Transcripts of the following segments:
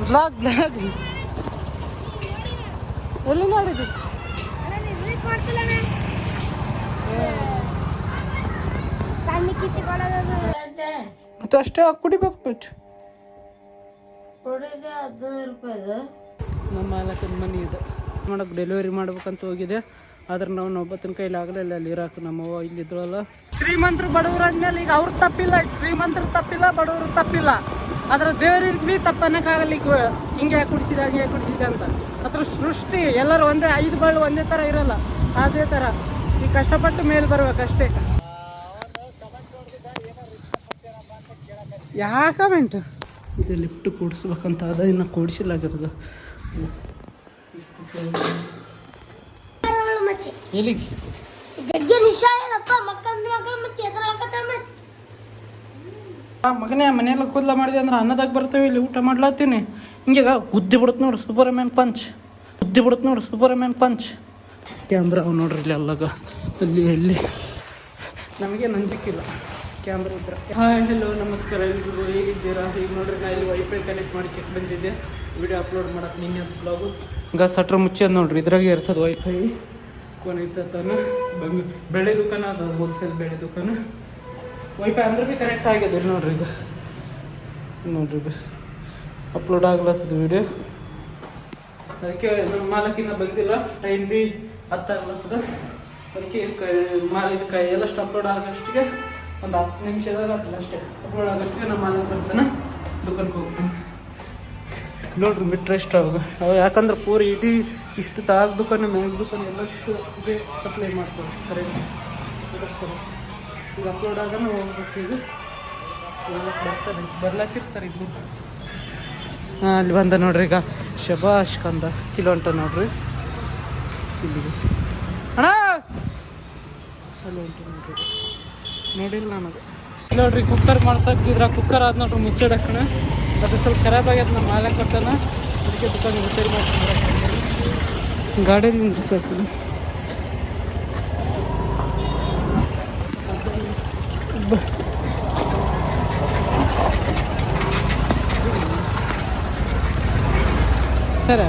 Blog ಎಲ್ಲಿ ನೋಡಿದ್ವಿ ಮತ್ತೆ ಅಷ್ಟೇ ಕುಡಿಬೇಕು ಬಿಟ್ಟು ನಮ್ಮ ಮಾಲಕನ ಮನೆ ಇದೆ ಮಾಡಕ್ಕೆ ಡೆಲಿವರಿ ಮಾಡ್ಬೇಕಂತ ಹೋಗಿದೆ ಆದ್ರೆ ನಾವು ಒಬ್ಬತ್ತಿನ ಕೈಲಿ ಆಗಲಿಲ್ಲ ಅಲ್ಲಿ ಇರಾಕ ನಮ್ಮವ್ವ ಇಲ್ಲಿದ್ರಲ್ಲ ಶ್ರೀಮಂತರು ಬಡವರು ಅಂದ್ಮೇಲೆ ಈಗ ಅವ್ರು ತಪ್ಪಿಲ್ಲ ಶ್ರೀಮಂತರು ತಪ್ಪಿಲ್ಲ ಬಡವರು ತಪ್ಪಿಲ್ಲ ಆದ್ರೆ ದೇವ್ರಿಗೆ ಭೀ ತಪ್ಪನ್ನಕ್ಕಾಗಲ್ಲ ಈಗ ಹಿಂಗೆ ಕುಡಿಸಿದ ಹಂಗೆ ಕುಡಿಸಿದೆ ಅಂತ ಅದ್ರ ಸೃಷ್ಟಿ ಎಲ್ಲರೂ ಒಂದೇ 5 ಬಾಳು ಒಂದೇ ಥರ ಇರಲ್ಲ ಅದೇ ಥರ ಈಗ ಕಷ್ಟಪಟ್ಟು ಮೇಲೆ ಬರ್ಬೇಕಷ್ಟೇ. ಯಾ ಕಮೆಂಟ್ ಇದು ಲಿಫ್ಟ್ ಕೂಡಿಸ್ಬೇಕಂತ ಅದ ಇನ್ನು ಕೂಡಿಸಿಲ್ಲಾಗದ ಎಲ್ಲಿಗೆ ಮಗನೇ ಮನೆಯೆಲ್ಲ ಕೂದಲ ಮಾಡಿದೆ ಅಂದ್ರೆ ಅನ್ನದಾಗ ಬರ್ತೇವೆ ಇಲ್ಲಿ ಊಟ ಮಾಡ್ಲತ್ತೀನಿ ಹಿಂಗೆ ಗುದ್ದಿ ಬಿಡುತ್ತೆ ನೋಡು ಸೂಪರ್ಮ್ಯಾನ್ ಪಂಚ್ ಕ್ಯಾಮ್ರಾ ಅವು ನೋಡ್ರಿ ಇಲ್ಲಿ ಅಲ್ಲಾಗ ಅಲ್ಲಿ ಎಲ್ಲಿ ನಮಗೆ ನಂಜಿಕ್ಕಿಲ್ಲ ಕ್ಯಾಮ್ರಾ ಇದ್ರೆ. ಹಾಯ್ ಹಲೋ ನಮಸ್ಕಾರ ಎಲ್ರಿಗೂ ಹೇಗಿದ್ದೀರಾ? ಈಗ ನೋಡ್ರಿ ನಾ ಇಲ್ಲಿ ವೈಫೈ ಕನೆಕ್ಟ್ ಮಾಡಿ ಬಂದಿದ್ದೆ ವಿಡಿಯೋ ಅಪ್ಲೋಡ್ ಮಾಡಕ್ಕೆ ನಿನ್ನೆ ಬ್ಲಾಗು ಈಗ ಸಟ್ರ ಮುಚ್ಚೋದು ನೋಡ್ರಿ ಇದ್ರಾಗೆ ಇರ್ತದೆ ವೈಫೈ ಕೊನೆತಾನ ಬೆಳೆ ದುಕಾನ ಅದು ಹೋಲ್ಸೇಲ್ ಬೆಳೆ ದುಕಾನ ವೈಫೈ ಅಂದ್ರೆ ಭೀ ಕನೆಕ್ಟ್ ಆಗಿದೆ ರೀ ನೋಡ್ರಿ ಈಗ ನೋಡ್ರಿ ಅಪ್ಲೋಡ್ ಆಗ್ಲತ್ತದ ವಿಡಿಯೋ ಅದಕ್ಕೆ ನಮ್ಮ ಮಾಲಕ್ಕಿನ್ನ ಬಂದಿಲ್ಲ ಟೈಮ್ ಭೀ 10 ಆಗ್ಲತ್ತದ ಅದಕ್ಕೆ ಇದಕ್ಕೆ ಎಲ್ಲಷ್ಟು ಅಪ್ಲೋಡ್ ಆಗೋಷ್ಟಿಗೆ ಒಂದು 10 ನಿಮಿಷದಾಗ ಆಗ್ತದೆ ಅಷ್ಟೇ ಅಪ್ಲೋಡ್ ಆಗೋಷ್ಟಿಗೆ ನಮ್ಮ ಮಾಲಕ್ ಬರ್ತಾನೆ ದುಕಾನ್ಗೆ ಹೋಗ್ತೀನಿ ನೋಡ್ರಿ ಬಿಟ್ರೆ ಇಷ್ಟ ಅವಾಗ ಯಾಕಂದ್ರೆ ಪೂರಿ ಇಡೀ ಇಷ್ಟು ತಾಗ ದುಕಾನು ಮ್ಯಾಗ ದುಕಾನು ಎಲ್ಲಷ್ಟು ಇದೇ ಸಪ್ಲೈ ಮಾಡ್ತಾರೆ ಕರೆಕ್ಟ್ ಈಗ ಅಪ್ಲೋಡ್ ಆಗೋಣ ಹೋಗ್ಬೇಕು ಈಗ ಬರ್ತಾರೆ ಬರ್ಲಾಕಿರ್ತಾರೆ ಇದು ಅಲ್ಲಿ ಬಂದ ನೋಡ್ರಿ ಈಗ ಶಬಾಷ್ ಕಂದ ಕಿಲೋ ಅಂಟ ನೋಡ್ರಿ ಇಲ್ಲಿಗೆ ಅಣ್ಣ ಅಲ್ಲಿ ಉಂಟು ನೋಡ್ರಿ ನೋಡಿಲ್ಲ ನನಗೆ ನೋಡ್ರಿ ಕುಕ್ಕರ್ ಮಾಡ್ಸಕ್ತಿದ್ರ ಕುಕ್ಕರ್ ಆದ ನೋಡ್ರಿ ಮುಚ್ಚಿಡಕ್ಕಣ ಅದು ಸ್ವಲ್ಪ ಖರಾಬ್ ಆಗ್ಯದ ನಮ್ಮ ಮಾಲಕ್ ಕೊಡ್ತಾನ ಅದಕ್ಕೆ ದುಕಾನ್ ರಿಪೇರಿ ಮಾಡ್ತೀನಿ ಗಾಡಿ ನಿಂದ್ರಿಸ್ಬೇಕು ಸರಿ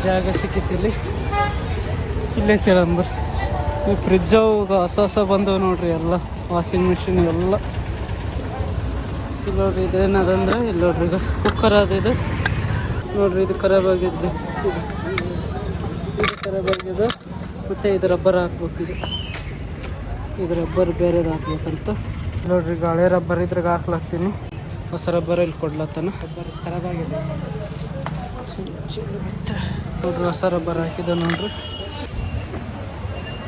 ಜಾಗ ಸಿಕ್ಕಿತ್ತಿಲ್ಲಿ ಇಲ್ಲೇ ಕೇಳಂಬ್ರಿ ಈ ಫ್ರಿಜ್ಜು ಹೊಸ ಬಂದವು ನೋಡ್ರಿ ಎಲ್ಲ ವಾಷಿಂಗ್ ಮಿಷಿನ್ ಎಲ್ಲ ಇಲ್ಲಿ ನೋಡ್ರಿ ಇದೇನದಂದ್ರೆ ಇಲ್ಲಿ ನೋಡ್ರಿ ಈಗ ಕುಕ್ಕರ್ ಅದಿದೆ ನೋಡ್ರಿ ಇದು ಖರಾಬ್ ಆಗಿದ್ದು ಇದು ಖರಾಬ್ ಆಗಿದೆ ಮತ್ತು ಇದು ರಬ್ಬರ್ ಹಾಕ್ಬೇಕು ಇದು ರಬ್ಬರ್ ಬೇರೆದು ಹಾಕ್ಬೇಕಂತ ನೋಡ್ರಿ ಈಗ ಹಳೆ ರಬ್ಬರ್ ಇದ್ರಾಗ ಹಾಕ್ಲಾಕ್ತೀನಿ ಹೊಸ ರಬ್ಬರ್ ಇಲ್ಲಿ ಕೊಡ್ಲತ್ತಾನ ರಬ್ಬರ್ ಖರಾಬ್ ಆಗಿದೆ ನೋಡ್ರಿ ಹೊಸ ರಬ್ಬರ್ ಹಾಕಿದ ನೋಡ್ರಿ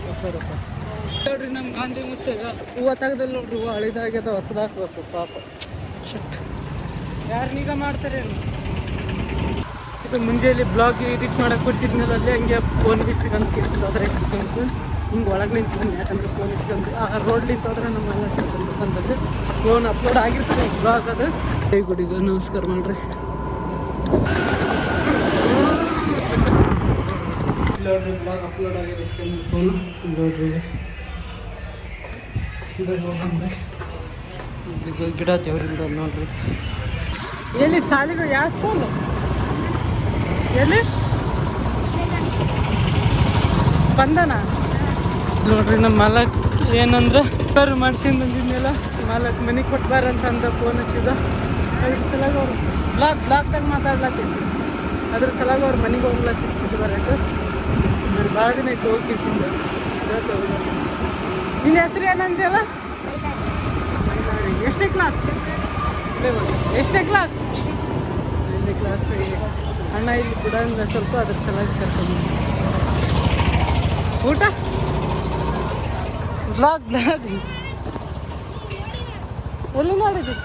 ಹೊಸ ರಬ್ಬರ್ ನೋಡ್ರಿ ನಮ್ಮ ಗಾಂಧಿ ಮುತ್ತೆ ಹೂವು ತೆಗ್ದಲ್ಲಿ ನೋಡ್ರಿ ಹೂವು ಹಳಿದಾಗ್ಯದ ಹೊಸದು ಹಾಕ್ಬೇಕು ಪಾಪ ಶಟ್ ಯಾರನ್ನೀಗ ಮಾಡ್ತಾರೆ ಇದು ಮುಂಜಾನೆ ಬ್ಲಾಗ್ ಎಡಿಟ್ ಮಾಡಕ್ಕೆ ಕೊಟ್ಟಿದ್ನಲ್ಲ ಅಲ್ಲಿ ಹಂಗೆ ಫೋನ್ ಸಿಗಂತ ಕೇಸಿಲ್ಲ ಅದ್ರ ಹಿಂಗೆ ಒಳಗೆ ನಿಂತಿದ್ದೀನಿ ಯಾಕಂದ್ರೆ ಫೋನ್ ಸಿಗಂತ ಆ ರೋಡ್ ನಿಂತೋದ್ರೆ ನಮ್ಮೆಲ್ಲ ಅಂತಂದ್ರೆ ಫೋನ್ ಅಪ್ಲೋಡ್ ಆಗಿರ್ತದೆ ಬ್ಲಾಗ್ ಅದು ಕೈ ಗುಡಿಗ ನಮಸ್ಕಾರ ಮಾಡ್ರಿ ನೋಡ್ರಿ ಬ್ಲಾಗ್ ಅಪ್ಲೋಡ್ ಆಗಿದೆ ಫೋನು ನೋಡ್ರಿ ಗಿಡ ದೇವರಿಂದ ನೋಡ್ರಿ ಎಲ್ಲಿ ಸಾಲಿಗೆ ಯಾವ ಸ್ಕೂಲು ಎಲ್ಲಿ ಸ್ಪಂದನ ನೋಡ್ರಿ ನಮ್ಮ ಮಾಲಕ್ ಏನಂದ್ರೆ ಸರ್ ಮಾಡ್ಸಿಂದ ಬಂದಿದ್ನೆಲ್ಲ ಮಾಲಕ್ ಮನೆಗೆ ಕೊಟ್ಬಾರಂತ ಅಂದ ಫೋನ್ ಹಚ್ಚಿದ ಅದ್ರ ಸಲಾಗ ಅವ್ರು ಬ್ಲಾಗ್ದಾಗ ಮಾತಾಡ್ಲತ್ತಿದ್ರು ಅದ್ರ ಸಲಾಗ ಅವ್ರು ಮನೆಗೆ ಹೋಗ್ಲತ್ತಿತ್ತು ಬರಕ್ಕೆ ಅವ್ರು ಭಾಳ ದಿನ ಇತ್ತು ಹೋಗಿಸಿಂದ ನಿನ್ನ ಹೆಸರು ಏನಂತೆಲ್ಲ ಎಷ್ಟನೇ ಕ್ಲಾಸ್ 8ನೇ ಕ್ಲಾಸ್ ಅಣ್ಣ ಇಲ್ಲಿ ಕೂಡ ಸ್ವಲ್ಪ ಅದ್ರ ಸಲಾಗಿ ಕರ್ಕೊಂಡು ಊಟ ಬ್ಲಾಗ್ ಎಲ್ಲಿ ಮಾಡಿದ್ವಿ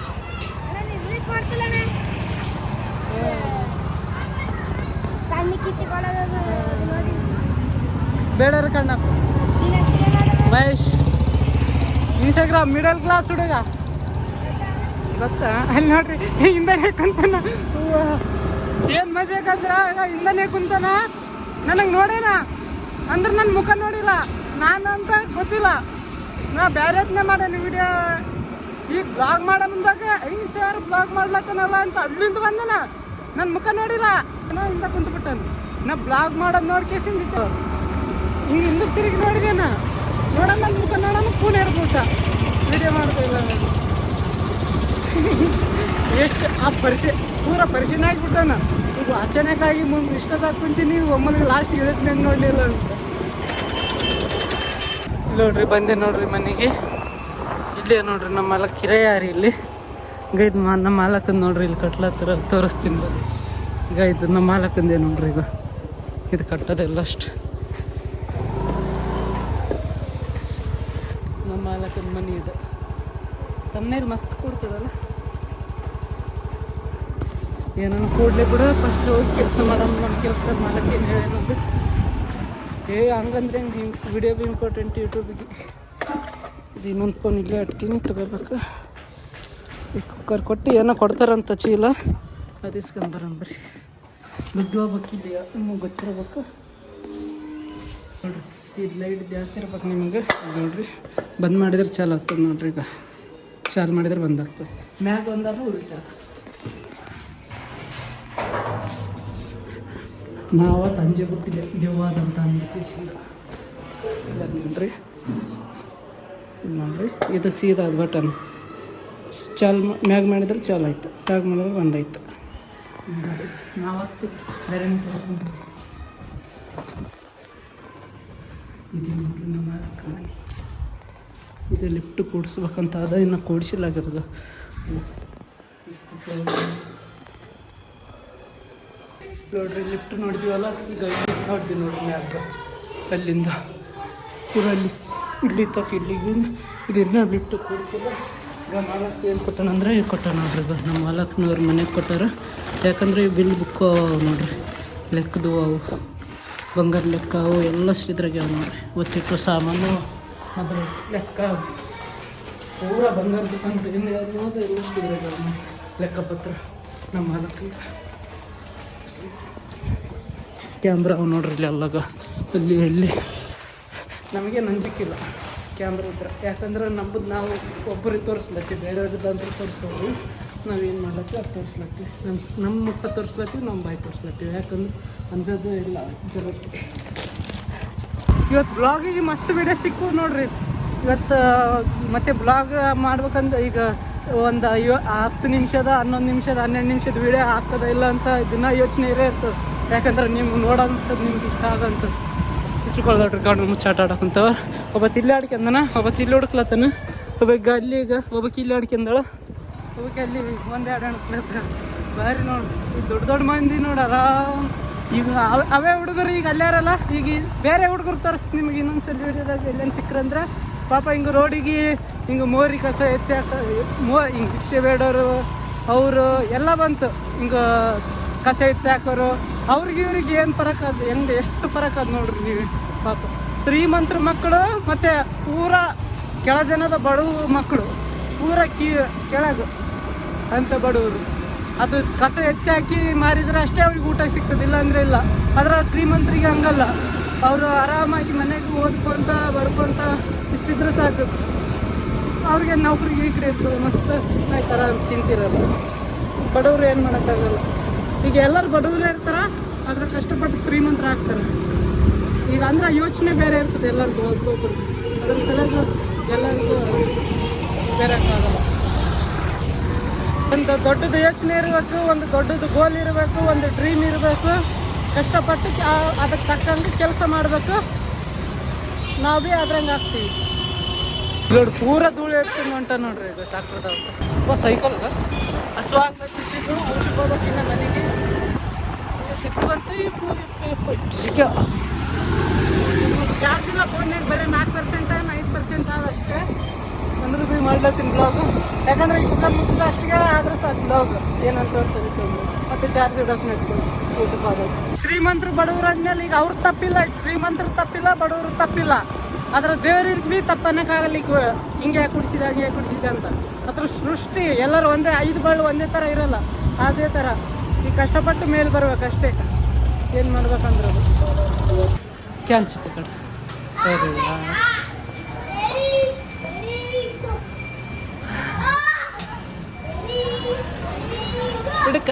ಬೇಡರ ಕಣ್ಣ ಮಹೇಶ್ ಇನ್ಸ್ಟಾಗ್ರಾಮ್ ಮಿಡಲ್ ಕ್ಲಾಸ್ ಹುಡುಗ ಗೊತ್ತಾ ಅಲ್ಲಿ ನೋಡ್ರಿ ಹಿಂದನೇ ಕುಂತಾನ ಏನು ಮಜಾ ಯಾಕಂದ್ರೆ ಹಿಂದನೇ ಕುಂತಾನ ನನಗೆ ನೋಡೇನ ಅಂದ್ರೆ ನನ್ನ ಮುಖ ನೋಡಿಲ್ಲ ನಾನು ಅಂತ ಗೊತ್ತಿಲ್ಲ ನಾ ಬೇರೆದ್ನೇ ಮಾಡೇನಿ ವಿಡಿಯೋ ಈಗ ಬ್ಲಾಗ್ ಮಾಡೋ ಮುಂದಾಗ ಇಂಥ ಯಾರು ಬ್ಲಾಗ್ ಮಾಡ್ಲತ್ತನಲ್ಲ ಅಂತ ಅಲ್ಲಿಂದ ಬಂದನ ನನ್ನ ಮುಖ ನೋಡಿಲ್ಲ ಇಂದ ಕುಂತ್ಬಿಟ್ಟನು. ನಾ ಬ್ಲಾಗ್ ಮಾಡೋದು ನೋಡ್ಕೇಸಿಂದಿತ್ತು ಈಗ ಹಿಂದೆ ತಿರುಗಿ ನೋಡಿದೇನ ನೋಡೋಣ ನನ್ನ ಮುಖ ನೋಡೋಣ ಫೋನ್ ಹಿಡ್ಬಿಟ್ಟ ವಿಡಿಯೋ ಮಾಡ್ತಾ ಇಲ್ಲ ನಾನು. ಎಷ್ಟು ಆ ಪರಿಚಯ ಪೂರ ಪರಿಚಯನ ಆಗಿಬಿಟ್ಟನ. ಈಗ ಅಚಾನಕ್ಕಾಗಿ ಮುಂದೆ ಇಷ್ಟದಾಗ ಕುಂತೀನಿ ಒಮ್ಮನಿಗೆ ಲಾಸ್ಟ್ ಇಳಿದ್ಮೇಲೆ ನೋಡಲಿಲ್ಲ ಅಂತ. ನೋಡ್ರಿ ಬಂದೆ ನೋಡ್ರಿ ಮನೆಗೆ. ಇಲ್ಲೇ ನೋಡ್ರಿ ನಮ್ಮ ಮಾಲಕ್ ಕಿರಯಾರಿ ಇಲ್ಲಿ ಗೈದು ನಮ್ಮ ಮಾಲಕಂದು ನೋಡ್ರಿ ಇಲ್ಲಿ ಕಟ್ಲತ್ತರ ಅಲ್ಲಿ ತೋರಿಸ್ತೀನಿ ಈಗ. ಇದು ನಮ್ಮ ಮಾಲಕಂದೇ ನೋಡ್ರಿ ಈಗ ಇದು ಕಟ್ಟೋದೆಲ್ಲ ಅಷ್ಟು ನಮ್ಮ ಮಾಲಕನ ಮನೆ ಇದು. ತಮ್ಮನೇಲಿ ಮಸ್ತ್ ಕೊಡ್ತದಲ್ಲ ಏನನ್ನು ಕೂಡಲೇ ಬಿಡು ಫಸ್ಟ್ ಹೋಗಿ ಕೆಲಸ ಮಾಡೋಣ. ನಮ್ಮ ಕೆಲಸ ಮಾಡಕ್ಕೆ ಏನು ಹೇಳೋದು ಹಂಗಂದ್ರೆ ಹೆಂಗೆ ವಿಡಿಯೋ ಬಿ ಇಂಪಾರ್ಟೆಂಟ್ ಯೂಟ್ಯೂಬಿಗೆ. ಇದು ಇನ್ನೊಂದು ಫೋನ್ ಇಲ್ಲೇ ಅಟ್ಕಿನಿ ತಗೋಬೇಕು. ಈ ಕುಕ್ಕರ್ ಕೊಟ್ಟು ಏನೋ ಕೊಡ್ತಾರಂತ ಚೀಲ ಅದು ಇಸ್ಕೊಂಬರಂಬರಿ. ದುಡ್ಡು ಹೋಗ್ಬೇಕಿಲ್ಲ ನಿಮಗೆ ಗೊತ್ತಿರ್ಬೇಕು ನೋಡ್ರಿ. ಇದು ಲೈಟ್ ಜಾಸ್ತಿ ಇರ್ಬೇಕು ನಿಮಗೆ ನೋಡ್ರಿ. ಬಂದ್ ಮಾಡಿದ್ರೆ ಚಾಲು ಆಗ್ತದೆ ನೋಡ್ರಿ. ಈಗ ಚಾಲು ಮಾಡಿದ್ರೆ ಬಂದಾಗ್ತದೆ. ಮ್ಯಾಗ ಬಂದಾಗ ಉಲ್ಟಾ ನಾವು ತಂಜೆ ಬಿಟ್ಟಿದ್ದೆ ದೇವಾದಂತ ಅಂದ್ಬಿಟ್ಟಿಸಿದ ನೋಡ್ರಿ. ನೋಡ್ರಿ ಇದು ಸೀದಾ ಅದು ಬಟನ್ ಚಾಲು ಮ್ಯಾಗ ಮಾಡಿದ್ರೆ ಚಾಲು ಆಯ್ತು, ಮ್ಯಾಗ ಮಾಡಿದ್ರೆ ಬಂದಾಯ್ತು. ನಾವತ್ತು ಬೇರೆ ಇದು ನೋಡ್ರಿ ನಮ್ಮ ಮನೆ. ಇದು ಲಿಫ್ಟ್ ಕೂಡಿಸ್ಬೇಕಂತ ಅದ ಇನ್ನು ಕೂಡಿಸಿಲಾಗದ. ನೋಡ್ರಿ ಲಿಫ್ಟ್ ನೋಡಿದ್ವಲ್ಲ ಈಗ ನೋಡ್ತೀವಿ ನೋಡ್ರಿ ಮ್ಯಾಗ ಅಲ್ಲಿಂದ ಪೂರ ಇಲ್ಲಿ ತಕ್ಕ ಇಲ್ಲಿಗೆ ಇದು ಇನ್ನೂ ಲಿಫ್ಟ್ ಕೂಡಿಸಿಲ್ಲ. ಈಗ ಮಾಲಕ್ ಏನು ಕೊಟ್ಟಾನಂದ್ರೆ ಈಗ ಕೊಟ್ಟಾನ ನೋಡ್ರಿ. ಈಗ ನಮ್ಮ ಮಾಲಕ್ನವ್ರ ಮನೆಗೆ ಕೊಟ್ಟಾರ. ಯಾಕಂದರೆ ಬಿಲ್ ಬುಕ್ ನೋಡ್ರಿ ಲೆಕ್ಕದು ಅವು ಬಂಗಾರ ಲೆಕ್ಕ ಅವು ಎಲ್ಲ ಇದ್ರಾಗೆ ಅವು ನೋಡ್ರಿ. ಒತ್ತಿಟ್ಟು ಸಾಮಾನು ಮೊದಲು ಲೆಕ್ಕ ಪೂರ ಬಂಗಾರ ದುಕಾನ್ದಿಂದ ಯಾವುದು ಎಲ್ಲ ಲೆಕ್ಕಪತ್ರ ನಮ್ಮ ಮಾಲಕ್ಕಿಗೆ. ಕ್ಯಾಮ್ರಾ ಅವು ನೋಡ್ರಿ ಇಲ್ಲಿ ಅಲ್ಲಾಗ ಅಲ್ಲಿ ಎಲ್ಲಿ ನಮಗೆ ನಂಜಿಕಿಲ್ಲ ಕ್ಯಾಮ್ರಾ ಇದ್ರೆ. ಯಾಕಂದ್ರೆ ನಮ್ಮದು ನಾವು ಒಬ್ಬರಿಗೆ ತೋರಿಸ್ಲತ್ತೀವಿ, ಬೇರೆಯವ್ರದ್ದು ತೋರಿಸೋದು ನಾವೇನು ಮಾಡ್ಲತ್ತೀವಿ ಅದು ತೋರಿಸ್ಲತ್ತೀವಿ. ನಮ್ಮ ಮುಖ ತೋರಿಸ್ಲತ್ತೀವಿ, ನಮ್ಮ ಬಾಯಿ ತೋರಿಸ್ಲತ್ತೀವಿ. ಯಾಕಂದ್ರೆ ಅಂಜೋದು ಇಲ್ಲ ಜಗತ್ತು. ಇವತ್ತು ಬ್ಲಾಗಿಗೆ ಮಸ್ತ್ ವಿಡಿಯೋ ಸಿಕ್ಕು ನೋಡ್ರಿ. ಇವತ್ತು ಮತ್ತೆ ಬ್ಲಾಗ್ ಮಾಡ್ಬೇಕಂದ್ರೆ ಈಗ ಒಂದು 10 ನಿಮಿಷದ 11 ನಿಮಿಷದ 12 ನಿಮಿಷದ ವಿಡಿಯೋ ಆಗ್ತದ ಇಲ್ಲ ಅಂತ ದಿನ ಯೋಚನೆ ಇರೇ ಇರ್ತದೆ. ಯಾಕಂದ್ರೆ ನಿಮ್ಗೆ ನೋಡೋಂಥದ್ದು ನಿಮ್ಗೆ ಇಷ್ಟ ಆಗೋಂಥದ್ದು ಹುಚ್ಕೊಳ್ದವ್ರಿ ಗಂಡು ಮುಚ್ಚಾಟ ಆಡಕ್ಕಂತವ. ಒಬ್ಬತ್ತು ಇಲ್ಲಿ ಆಡ್ಕೊಂಡನ, ಒಬ್ಬತ್ತು ಇಲ್ಲಿ ಹುಡುಕ್ಲತ್ತಾನ, ಒಬ್ಬಕ್ಕೆ ಅಲ್ಲಿ ಈಗ ಒಬ್ಬಕ್ಕೆ ಇಲ್ಲಿ ಆಡ್ಕೊಂಡಳ, ಒಬ್ಬಕ್ಕೆ ಅಲ್ಲಿ ಒಂದೇ ಆಡಾಣಿಸ್ಲತ್ತ. ಭಾರಿ ನೋಡಿ ಈಗ ದೊಡ್ಡ ದೊಡ್ಡ ಮಂದಿ ನೋಡಿ ಆರಾಮ್. ಈಗ ಅವೇ ಹುಡುಗರು ಈಗ ಅಲ್ಲಾರಲ್ಲ. ಈಗ ಬೇರೆ ಹುಡುಗರು ತೋರಿಸ್ತು ನಿಮ್ಗೆ ಇನ್ನೊಂದ್ಸಲ ವಿಡಿಯೋದಾಗ ಎಲ್ಲೇನು ಸಿಕ್ಕರಂದ್ರೆ ಪಾಪ ಹಿಂಗೆ ರೋಡಿಗೆ ಹಿಂಗೆ ಮೋರಿ ಕಸ ಎತ್ತಿ ಹಿಂಗೆ ಭಿಕ್ಷೆ ಬೇಡೋರು ಅವರು ಎಲ್ಲ ಬಂತು. ಹಿಂಗೆ ಕಸ ಎತ್ತಿ ಹಾಕೋರು ಅವ್ರಿಗೆ ಇವ್ರಿಗೆ ಏನು ಫರಕ್ ಅದು ಹೆಂಗೆ ಎಷ್ಟು ಫರಕ್ ಅದು ನೋಡ್ರಿ ನೀವು. ಪಾಪ ಶ್ರೀಮಂತರ ಮಕ್ಕಳು ಮತ್ತು ಪೂರ ಕೆಳ ಜನದ ಬಡವ ಮಕ್ಕಳು ಪೂರ ಕೆಳಗೆ ಅಂತ ಬಡವರು ಅದು ಕಸ ಎತ್ತಿ ಹಾಕಿ ಮಾರಿದ್ರೆ ಅಷ್ಟೇ ಅವ್ರಿಗೆ ಊಟ ಸಿಗ್ತದಿಲ್ಲ ಅಂದರೆ ಇಲ್ಲ. ಆದರೆ ಶ್ರೀಮಂತರಿಗೆ ಹಂಗಲ್ಲ. ಅವರು ಆರಾಮಾಗಿ ಮನೆಗೆ ಓದ್ಕೊತ ಬಡ್ಕೊತ ಇಷ್ಟಿದ್ರೆ ಸಾಕು. ಅವ್ರಿಗೆ ನೌಕರಿಗೆ ಈ ಕಡೆ ಇರ್ತದೆ ಮಸ್ತ್ ಆಯ್ತಾರ ಚಿಂತಿರಲ್ಲ. ಬಡವರು ಏನು ಮಾಡೋಕ್ಕಾಗಲ್ಲ. ಈಗ ಎಲ್ಲರೂ ಬಡವರೇ ಇರ್ತಾರೆ, ಆದರೆ ಕಷ್ಟಪಟ್ಟು ಶ್ರೀಮಂತರು ಆಗ್ತಾರೆ. ಈಗ ಅಂದ್ರೆ ಯೋಚನೆ ಬೇರೆ ಇರ್ತದೆ ಎಲ್ಲರಿಗೂ ಒಬ್ಬೊಬ್ಬರು. ಅದ್ರ ಸಲುವಾಗಿ ಎಲ್ಲರಿಗೂ ಬೇರೆ ಆಗಲ್ಲ. ಒಂದು ದೊಡ್ಡದು ಯೋಚನೆ ಇರಬೇಕು, ಒಂದು ದೊಡ್ಡದು ಗೋಲ್ ಇರಬೇಕು, ಒಂದು ಡ್ರೀಮ್ ಇರಬೇಕು. ಕಷ್ಟಪಟ್ಟು ಅದಕ್ಕೆ ತಕ್ಕಂಗೆ ಕೆಲಸ ಮಾಡಬೇಕು. ನಾವು ಭೀ ಅದ್ರಂಗೆ ಆಗ್ತೀವಿ. ನೋಡಿ ಪೂರ ಧೂಳು ಇರ್ತೀನಿ ಹೊಂಟ ನೋಡ್ರಿ ಈಗ ಡಾಕ್ಟರ್ದವ್ರು. ಸೈಕಲ್ ಹಸು ಆಗ್ತಿದ್ದು ಔಷಧಿ ಹೋಗ್ಬೇಕಿನ್ನ ಮನೆಗೆ ಕಿತ್ತುವಂತೂ ಚಾರ್ಜ್ ಇಲ್ಲ ಫೋನ್ಯಾಗ. ಬರೀ 4% 5% ಆದಷ್ಟೇ. ಅಂದ್ರೂ ಭೀ ಮಾಡ್ಲತ್ತೀನಿ ಬ್ಲಾಗು. ಯಾಕಂದ್ರೆ ಈ ಕುಕ್ಕರ್ ಮುಗಿದ ಅಷ್ಟಿಗೆ ಆದ್ರೆ ಸಾಕು ಬ್ಲಾಗ್ ಏನಂತ ತೋರಿಸೋದಕ್ಕೆ ಮತ್ತೆ ಚಾರ್ಜ್ ಇಡೋಕೆ ನಡ್ಕೊಂಡು ಊಟಕ್ಕೆ ಆಗೋದು. ಶ್ರೀಮಂತರು ಬಡವರು ಅಂದಮೇಲೆ ಈಗ ಅವ್ರು ತಪ್ಪಿಲ್ಲ, ಶ್ರೀಮಂತರು ತಪ್ಪಿಲ್ಲ, ಬಡವರು ತಪ್ಪಿಲ್ಲ. ಆದ್ರೆ ದೇವ್ರಿಗೆ ಭೀ ತಪ್ಪನ್ನಕ್ಕಾಗಲ್ಲ. ಈಗ ಹಿಂಗೆ ಯಾಕೆ ಕುಡಿಸಿದೆ ಹಂಗೆ ಯಾಕೆ ಕುಡಿಸಿದೆ ಅಂತ. ಅದ್ರ ಸೃಷ್ಟಿ ಎಲ್ಲರೂ ಒಂದೇ 5 ಬಳ್ಳು ಒಂದೇ ಥರ ಇರೋಲ್ಲ. ಅದೇ ಥರ ಈಗ ಕಷ್ಟಪಟ್ಟು ಮೇಲೆ ಬರ್ಬೇಕಷ್ಟೇ. ಏನು ಮಾಡ್ಬೇಕಂದ್ರೆ ಅದು ಕ್ಯಾನ್ಸ್ ಕಡೆ ಹಿಡ್ಕ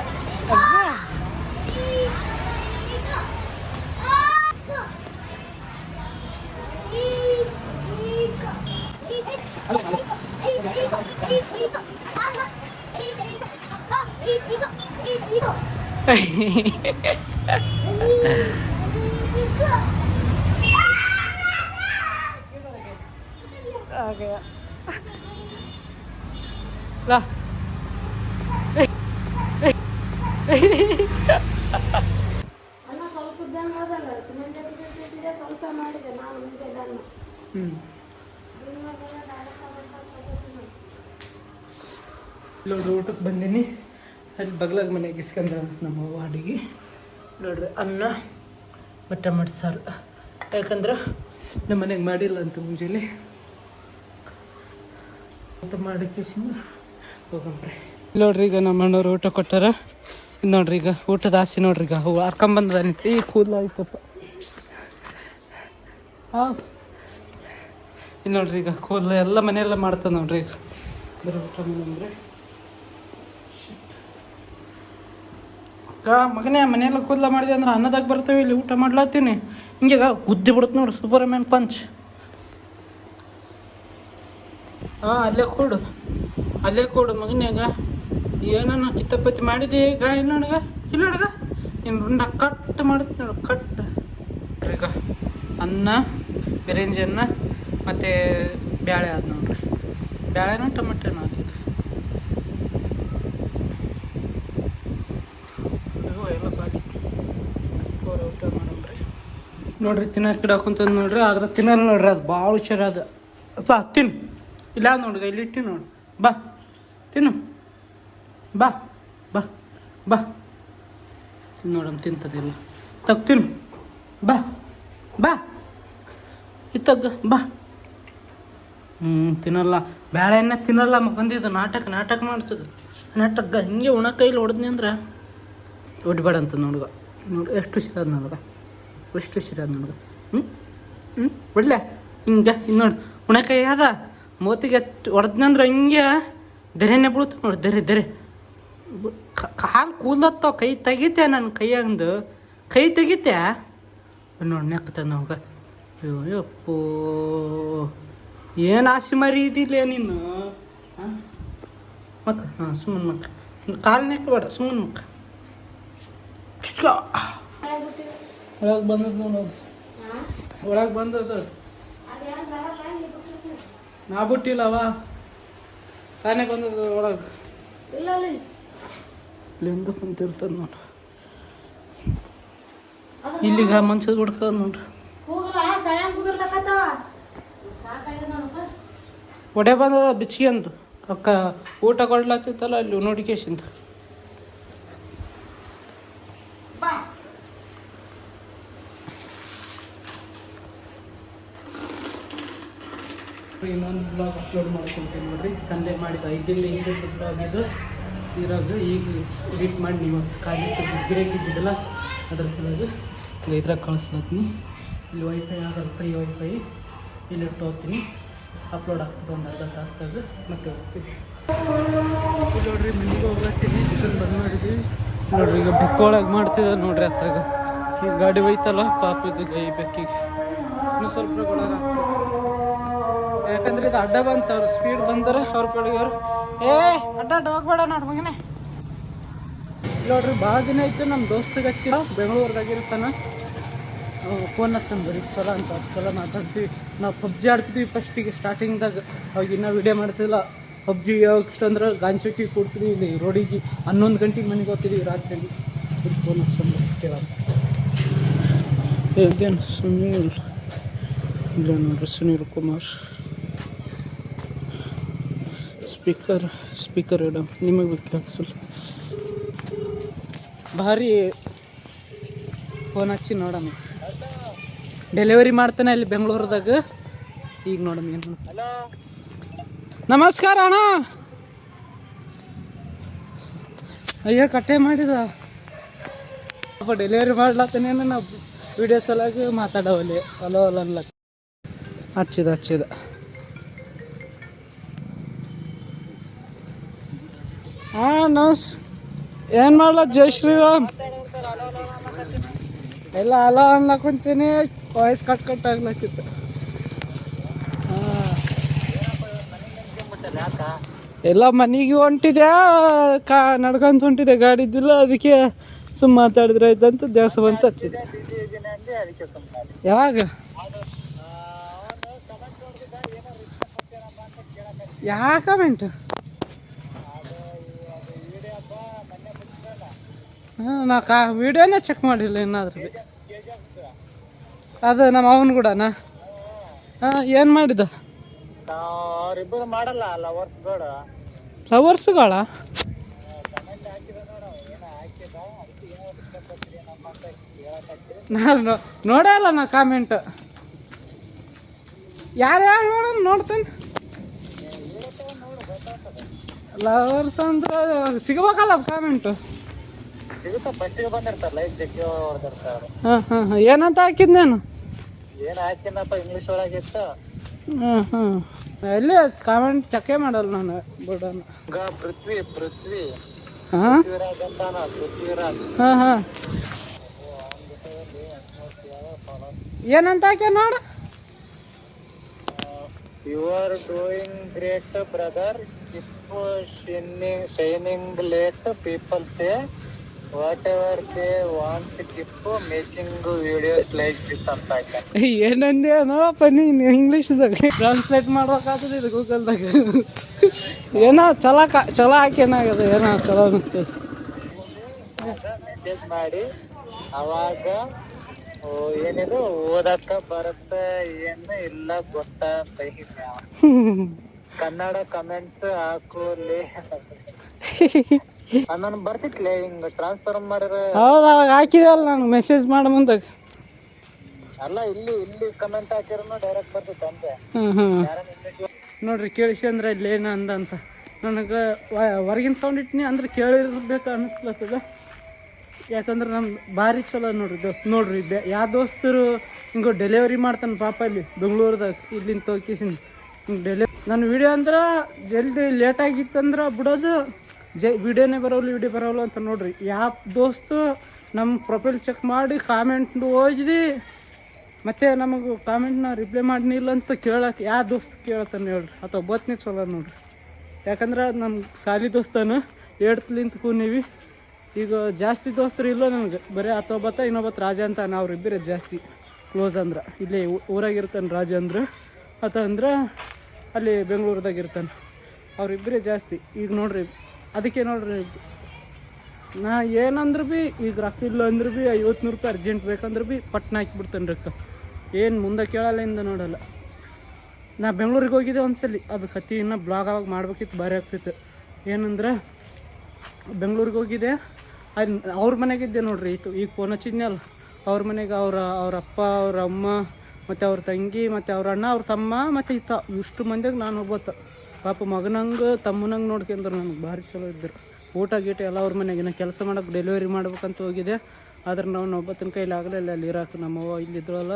ಸ್ವಲ್ಪ ಮಾಡಿದೆ ನಾನು ಮುಂಚೆ ನೋಡ್ರಿ ಊಟಕ್ಕೆ ಬಂದೀನಿ. ಅಲ್ಲಿ ಬಗ್ಲಾಗ ಮನೆಗೆ ಇಸ್ಕೊಂಡ ನಮ್ಮ ಅಡಿಗೆ ನೋಡ್ರಿ ಅನ್ನ ಮತ್ತು ಟೊಮೆಟೊ ಸಾರು. ಯಾಕಂದ್ರೆ ನಮ್ಮ ಮನೆಗೆ ಮಾಡಿಲ್ಲ ಅಂತ ಮುಂಜಾನೆ ಊಟ ಮಾಡಕ್ಕೆ ಹೋಗಂಬ್ರಿ. ನೋಡ್ರಿ ಈಗ ನಮ್ಮ ಅಣ್ಣವ್ರು ಊಟ ಕೊಟ್ಟಾರ. ಇದು ನೋಡ್ರಿ ಈಗ ಊಟದ ಆಸೆ ನೋಡ್ರಿ ಈಗ ಹೂ ಹರ್ಕೊಂಬಂದದ ನಿಂತು ಈ ಕೂದಲಾಯ್ತಪ್ಪ. ಹಾಂ ಇದು ನೋಡ್ರಿ ಈಗ ಕೂದಲು ಎಲ್ಲ ಮನೆಯೆಲ್ಲ ಮಾಡ್ತದೆ ನೋಡ್ರಿ. ಈಗ ಬರೀ ಊಟ ಮಾಡಂದ್ರೆ ಮಗನೇ ಮನೆಯೆಲ್ಲ ಕೂದಲ ಮಾಡಿದೆ ಅಂದ್ರೆ ಅನ್ನದಾಗ ಬರ್ತೇವೆ ಇಲ್ಲಿ ಊಟ ಮಾಡ್ಲಾತೀನಿ. ಹಿಂಗೀಗ ಗುದ್ದಿ ಬಿಡುತ್ತೆ ನೋಡು ಸೂಪರ್ಮ್ಯಾನ್ ಪಂಚ್. ಹಾಂ ಅಲ್ಲೇ ಕೊಡು ಮಗನ್ಯಾಗ ಏನನ್ನ ಕಿತ್ತಪತಿ ಮಾಡಿದೆ ಈಗ. ಇಲ್ಲ ನೋಡಗ ನೀನು ರುಂಡ ಕಟ್ ಮಾಡುತ್ತೆ ನೋಡು ಕಟ್. ಈಗ ಅನ್ನ ಬಿರಿಂಜಿ ಅನ್ನ ಮತ್ತು ಬ್ಯಾಳೆ ಆದ ನೋಡ್ರಿ. ಬ್ಯಾಳೆನ ಟೊಮೆಟೊನ ಆತಿತ್ತು. ಎಲ್ಲ ಬಾಡಿ ಊಟ ಮಾಡಂಬ್ರಿ. ನೋಡ್ರಿ ತಿನ್ನೋಕೆ ಗಿಡ ಹಾಕೊಂತಂದು ನೋಡ್ರಿ. ಆದ್ರೆ ತಿನ್ನಲ್ಲ ನೋಡ್ರಿ, ಅದು ಭಾಳ ಹುಷಾರ ಅದು. ಅಪ್ಪ ತಿನ್ನು ಇಲ್ಲ ನೋಡ್ರಿ, ಇಲ್ಲಿ ಇಟ್ಟು ನೋಡು. ಬಾ ತಿನ್ನು ಬಾ ಬಾ ಬಾ ನೋಡಮ್ ತಿಂತದಿಲ್ಲ. ತಿನ್ನು ಬಾ ಬಾ ಇತ್ತಗ್ಗ ಬಾ. ತಿನ್ನಲ್ಲ ಬ್ಯಾಳೆನ್ನ ತಿನ್ನಲ್ಲ ಬಂದಿದ್ದು ನಾಟಕ ಮಾಡ್ತದೆ. ನಾಟಕ ಹಿಂಗೆ ಉಣ ಕೈಲಿ ಹೊಡೆದ್ನಿ ಅಂದ್ರೆ ಹೊಡಿಬೇಡ ಅಂತ ನೋಡ್ಗ. ನೋಡಿ ಎಷ್ಟು ಹುಷಾರಾದ ನೋಡ್ಗ, ಎಷ್ಟು ಹುಷಾರಾದ ನೋಡ್ಗ. ಒಳ್ಳೆ ಹಿಂಗೆ ಇನ್ನು ನೋಡಿ ಉಣಕೈ ಅದ ಮೂತಿಗೆ ಹೊಡೆದ್ನಂದ್ರೆ ಹಿಂಗೆ ದೆರೆನೇ ಬೀಳುತ್ತೆ ನೋಡಿ. ದೆರೆ ಕಾಲು ಕೂದಲತ್ತವ. ಕೈ ತೆಗಿತೆ ನನ್ನ ಕೈಯಾಗಂದು ಕೈ ತೆಗಿತೆ ನೋಡಿ ನೆಕ್ತದ ನಮ್ಗೆ. ಅಯ್ಯಪ್ಪೋ ಏನು ಆಸೆ ಮರಿ ಇದಿಲ್ಲ ನೀನು. ಮಕ್ಕ ಹಾಂ ಸುಮ್ಮನೆ ಮಕ್ಕ ಕಾಲು ನೆಕ್ಕಬೇಡ ಸುಮ್ಮನೆ ಮಕ್ಕ. ಒಳಗೆ ಬಂದದ ನೋಡೋದು, ಒಳಗೆ ಬಂದದ. ನಾ ಬಿಟ್ಟಿಲ್ಲವ ತಾನೇ ಬಂದದ ಒಳಗೆ. ಇಲ್ಲಿಂದ ಕುಂತಿರ್ತದ ನೋಡು. ಇಲ್ಲಿಗ ಮನ್ಸದ್ ಬಿಡ್ಕದ ನೋಡ್ರಿ. ಒಡೆ ಬಂದದ ಬಿಚ್ಚಿ ಅಂದು ಅಕ್ಕ ಊಟ ಕೊಡ್ಲಾತಿತ್ತಲ್ಲ ಅಲ್ಲಿ ನೋಡಿಕೇಶಿಂದ. ಇನ್ನೊಂದು ಬ್ಲಾಗ್ ಅಪ್ಲೋಡ್ ಮಾಡ್ಕೊಳ್ತೀನಿ ನೋಡ್ರಿ. ಸಂಡೇ ಮಾಡಿದ 5 ದಿನದ ಬ್ಲಾಗ್ ಇದು. ಇದ್ರಾಗ ಈಗ ಎಡಿಟ್ ಮಾಡಿ ನೀವು ಖಾಲಿ ಗಿರಾಕಿದ್ದಿದ್ದಲ್ಲ ಅದ್ರ ಸಲುವಾಗಿ ಇದ್ರಾಗ ಕಳಿಸ್ಲತ್ತೀನಿ. ಇಲ್ಲಿ ವೈಫೈ ಆದ ಫ್ರೀ ವೈಫೈ ಇಲ್ಲಿ ಇಟ್ಟು ಹೋಗ್ತೀನಿ. ಅಪ್ಲೋಡ್ ಆಗ್ತದೆ ಒಂದು ಅರ್ಧ ತಾಸ್ದಾಗ ಮತ್ತೆ ಹೋಗ್ತೀವಿ. ನೋಡ್ರಿ ಮನೆಗೆ ಹೋಗ್ಲತ್ತೀನಿ. ಚಿಕನ್ ಬಂದ್ ಮಾಡಿದ್ವಿ ನೋಡ್ರಿ. ಈಗ ಬೆಕ್ಕೊಳಗೆ ಮಾಡ್ತಿದ್ದ ನೋಡ್ರಿ. ಹತ್ತಾಗ ಈಗ ಗಾಡಿ ಒಯ್ತಲ್ಲ ಪಾಪ ಇದು ಗೈ ಬೆಕ್ಕಿಗೆ ಇನ್ನೂ ಸ್ವಲ್ಪ ಒಳಗೆ ಆಗ್ತದೆ. ಯಾಕಂದ್ರೆ ಇದು ಅಡ್ಡ ಬಂತ ಅವ್ರು ಸ್ಪೀಡ್ ಬಂದರೆ ಅವ್ರ ಕಡೆಗೆ ಅವ್ರು ಅಡ್ಡ ಹೋಗ್ಬೇಡ ನೋಡ್ ಮಗನೇ. ನೋಡ್ರಿ ಭಾಳ ದಿನ ಆಯ್ತು ನಮ್ಮ ದೋಸ್ತಿಗೆ ಹಚ್ಚಿಲ್ಲ, ಬೆಂಗಳೂರ್ದಾಗಿರ್ತಾನ. ಫೋನ್ ಹಚ್ಚನ್ ಬರೀ ಚಲೋ ಅಂತ ಚಲೋ ಮಾತಾಡ್ತೀವಿ. ನಾವು ಪಬ್ಜಿ ಆಡ್ತಿದ್ವಿ ಫಸ್ಟಿಗೆ ಸ್ಟಾರ್ಟಿಂಗ್ದಾಗ. ಅವಾಗ ಇನ್ನೂ ವಿಡಿಯೋ ಮಾಡ್ತಿಲ್ಲ. ಪಬ್ಜಿ ಯಾವಾಗ ಅಂದ್ರೆ ಗಾಂಚೋಕಿ ಕೊಡ್ತೀವಿ ಇಲ್ಲಿ ರೋಡಿಗೆ 11 ಗಂಟೆಗೆ ಮನೆಗೆ ಹೋಗ್ತಿದ್ವಿ ರಾತ್ರಿ. ಫೋನ್ ಹಚ್ಚನ್ ಕೇಳೋದು. ಇದೇನು ಸುನೀಲ್ ಇಲ್ಲ ನೋಡ್ರಿ, ಸುನೀಲ್ ಕುಮಾರ್. ಸ್ಪೀಕರ್ ಇಡ ನಿಮಗೆ ಬೇಕು ಹಾಕ್ಸಲ್ಲ. ಭಾರಿ ಫೋನ್ ಹಚ್ಚಿ ನೋಡಮ್ಮ. ಡೆಲಿವರಿ ಮಾಡ್ತಾನೆ ಅಲ್ಲಿ ಬೆಂಗಳೂರದಾಗ. ಈಗ ನೋಡಮ್ಮ ಏನು. ನಮಸ್ಕಾರ ಅಣ್ಣ. ಅಯ್ಯೋ ಕಟ್ಟೆ ಮಾಡಿದ ಅಪ್ಪ ಡೆಲಿವರಿ ಮಾಡ್ಲತ್ತನೇನು. ನಾವು ವಿಡಿಯೋ ಸಲುವಾಗಿ ಮಾತಾಡವಲ್ಲಿ ಅಲೋ ಅನ್ಲಕ್ಕ ಹಚ್ಚಿದ. ಹಾಂ ಏನು ಮಾಡಲ್ಲ ಜೈ ಶ್ರೀರಾಮ್ ಎಲ್ಲ ಅಲ ಅನ್ಲಾಕೊಂತೀನಿ ವಾಯ್ಸ್ ಕಟ್ ಆಗ್ಲತ್ತಿತ್ತು. ಎಲ್ಲ ಮನೆಗೆ ಹೊಂಟಿದ್ಯಾ ನಡ್ಕೊಂತ ಹೊಂಟಿದೆ, ಗಾಡಿ ಇದ್ದಿಲ್ಲ, ಅದಕ್ಕೆ ಸುಮ್ಮ ಮಾತಾಡಿದ್ರೆ ಆಯ್ತಂತ ದೇವಸ ಬಂತ ಹಚ್ಚಿದೆ. ಯಾವಾಗ ಯಾವ ಕಮೆಂಟ್? ಹಾಂ ನಾ ವಿಡಿಯೋನೇ ಚೆಕ್ ಮಾಡಿಲ್ಲ ಏನಾದ್ರೂ. ಅದು ನಮ್ಮ ಅವನು ಕೂಡನಾ? ಹಾಂ ಏನು ಮಾಡಿದ? ಮಾಡಲ್ಲ ಫ್ಲವರ್ಸ್ಗಳ ನಾನು ನೋಡೇ ಅಲ್ಲ ನಾ ಕಾಮೆಂಟ್. ಯಾರ್ಯಾರು ನೋಡೋಣ ನೋಡ್ತೇನೆ. ಫ್ಲವರ್ಸ್ ಅಂದ್ರೆ ಸಿಗ್ಬೇಕಲ್ಲ ಕಾಮೆಂಟು. ಹಾಂ ಹಾಂ ಹಾಂ ಏನಂತ ಹಾಕಿದ್ನೇನು? ಇಂಗ್ಲಿಷ್ ಒಳಗಿತ್ತು. ಹಾಂ ಹಾಂ ಎಲ್ಲಿ ಕಾಮೆಂಟ್ ಚೆಕ್ಕೇ ಮಾಡಲ್ಲ ನಾನು ಬಿಡೋಣ. ಪೃಥ್ವಿ ಹಾಂ ಹಾಂ ಹಾಂ ಏನಂತ ಹಾಕ್ಯ ನೋಡು. You are doing great brother, if shining let people say whatever they want keep making videos like this ಅಂತ ಹಾಕ್ಯಾನ. ಏನಂದೇನೋಪ್ಪ ನೀನು ಇಂಗ್ಲೀಷ್ದಾಗ ಟ್ರಾನ್ಸ್ಲೇಟ್ ಮಾಡ್ಬೇಕಾಗ್ತದೆ ಇದು ಗೂಗಲ್ದಾಗ. ಏನೋ ಚಲೋ ಹಾಕೇನಾಗದ, ಏನೋ ಚಲೋ ಅನಿಸ್ತದೆ. ಮೆಸೇಜ್ ಮಾಡಿ ಅವಾಗ ಏನಿದು ಓದಕ್ಕ ಬರತ್ತ ಏನು ಇಲ್ಲ ಗೊತ್ತಾ ಕನ್ನಡ ಕಮೆಂಟ್ಸ್ ಹಾಕೋಲಿ ನಾನು ಬರ್ತಿತ್ಲೆ ಹಿಂಗ ಟ್ರಾನ್ಸ್ಫರ್ ಮಾಡಿರ. ಹೌದು ಅವಾಗ ಹಾಕಿದಲ್ಲ ನಾನು ಮೆಸೇಜ್ ಮಾಡೋ ಮುಂದಾಗ. ಅಲ್ಲ ಇಲ್ಲಿ ಕಮೆಂಟ್ ಹಾಕಿರೋ ಡೈರೆಕ್ಟ್ ಬರ್ತಿತ್ತು ಅಂತೆ. ನೋಡ್ರಿ ಕೇಳಿಸಿ ಅಂದ್ರೆ ಇಲ್ಲಿ ಏನು ಅಂದಂತ ನನಗೆ ಹೊರಗಿನ ಸೌಂಡ್ ಇಟ್ಟಿನಿ ಅಂದ್ರೆ ಕೇಳಿರ್ಬೇಕು ಅನ್ನಿಸ್ಲತ್ತದ. ಯಾಕಂದ್ರೆ ನಮ್ಮ ಭಾರಿ ಚಲೋ ನೋಡ್ರಿ ಯಾವ ದೋಸ್ತರು ಹಿಂಗೆ ಡೆಲಿವರಿ ಮಾಡ್ತಾನೆ ಪಾಪ ಇಲ್ಲಿ ಬೆಂಗಳೂರದಾಗ ಇಲ್ಲಿಂದ ತೋಕಿಸಿನ ಹಿಂಗೆ ನನ್ನ ವಿಡಿಯೋ ಅಂದ್ರೆ ಜಲ್ದಿ ಲೇಟ್ ಆಗಿತ್ತಂದ್ರೆ ಬಿಡೋದು, ವಿಡಿಯೋನೇ ವಿಡಿಯೋ ಬರೋಲ್ಲ ಅಂತ. ನೋಡ್ರಿ ಯಾವ ದೋಸ್ತು ನಮ್ಮ ಪ್ರೊಫೈಲ್ ಚೆಕ್ ಮಾಡಿ ಕಾಮೆಂಟ್ ಓದಿದಿ ಮತ್ತು ನಮಗೆ ಕಾಮೆಂಟ್ನ ರಿಪ್ಲೈ ಮಾಡಿನಿಲ್ಲ ಅಂತ ಕೇಳಕ್ಕೆ ಯಾವ ದೋಸ್ತು ಕೇಳ್ತಾನೆ ಹೇಳ್ರಿ. ಅಥವಾ ಬತ್ನೇ ಚಲೋ ನೋಡ್ರಿ. ಯಾಕಂದ್ರೆ ನಮ್ಮ ಸಾಲಿ ದೋಸ್ತನು 8th ಕೂನೀವಿ. ಈಗ ಜಾಸ್ತಿ ದೋಸ್ತರು ಇಲ್ಲ ನನಗೆ, ಬರೀ ಇನ್ನೊಬ್ಬತ್ತು ರಾಜ ಅಂತ ಅವ್ರಿಬ್ಬರೇ ಜಾಸ್ತಿ ಕ್ಲೋಸ್ ಅಂದ್ರೆ. ಇಲ್ಲೇ ಊರಾಗಿರ್ತಾನೆ ರಾಜ ಅಂದ್ರೆ, ಅಂದ್ರೆ ಅಲ್ಲಿ ಬೆಂಗಳೂರದಾಗ ಇರ್ತಾನೆ, ಅವರಿಬ್ಬರೇ ಜಾಸ್ತಿ. ಈಗ ನೋಡ್ರಿ ಅದಕ್ಕೆ ನೋಡ್ರಿ ನಾ ಏನಂದ್ರೆ ಭೀ ಈಗ ರೊಕ್ಕ ಇಲ್ಲ ಅಂದ್ರೆ ಭೀ 50-100 ರೂಪಾಯಿ ಅರ್ಜೆಂಟ್ ಬೇಕಂದ್ರೆ ಭೀ ಪಟ್ನ ಹಾಕಿಬಿಡ್ತಾನೆ ರೊಕ್ಕ. ಏನು ಮುಂದೆ ಕೇಳಲ್ಲ ಇಂದ ನೋಡಲ್ಲ. ನಾ ಬೆಂಗಳೂರಿಗೆ ಹೋಗಿದ್ದೆ ಒಂದ್ಸಲಿ, ಅದು ಕತ್ತಿ ಇನ್ನೂ ಬ್ಲಾಗ್ ಆವಾಗ ಮಾಡ್ಬೇಕಿತ್ತು, ಭಾರಿ ಆಗ್ತಿತ್ತು. ಏನಂದ್ರೆ ಬೆಂಗಳೂರಿಗೆ ಹೋಗಿದ್ದೆ, ಅದು ಅವ್ರ ಮನೆಗಿದ್ದೆ ನೋಡ್ರಿ. ಈಗ ಫೋನ್ ಹಚ್ಚಿದ್ನೆ ಅಲ್ಲ, ಅವ್ರ ಮನೆಗೆ ಅವ್ರ ಅಪ್ಪ, ಅವ್ರ ಅಮ್ಮ, ಮತ್ತು ಅವ್ರ ತಂಗಿ, ಮತ್ತು ಅವ್ರ ಅಣ್ಣ, ಅವ್ರ ತಮ್ಮ, ಮತ್ತು ಇಷ್ಟು ಮಂದಿಗೆ ನಾನು ಒಬ್ಬತ್ತ ಪಾಪ ಮಗನಂಗೆ ತಮ್ಮನಂಗೆ ನೋಡ್ಕೊಂಡ್ರು. ನನಗೆ ಭಾರಿ ಚಲೋ ಇದ್ದರು. ಊಟ ಗೀಟ ಎಲ್ಲ ಅವ್ರ ಮನೆಗೆ. ನಾ ಕೆಲಸ ಮಾಡೋಕೆ ಡೆಲಿವರಿ ಮಾಡ್ಬೇಕಂತ ಹೋಗಿದ್ದೆ, ಆದ್ರೆ ನಾವು ಒಬ್ಬತ್ತಿನ ಕೈಲಿ ಆಗಲಿಲ್ಲ ಅಲ್ಲಿ ಇರೋಕೆ. ನಮ್ಮವ್ವ ಇಲ್ಲಿದ್ರಲ್ಲ,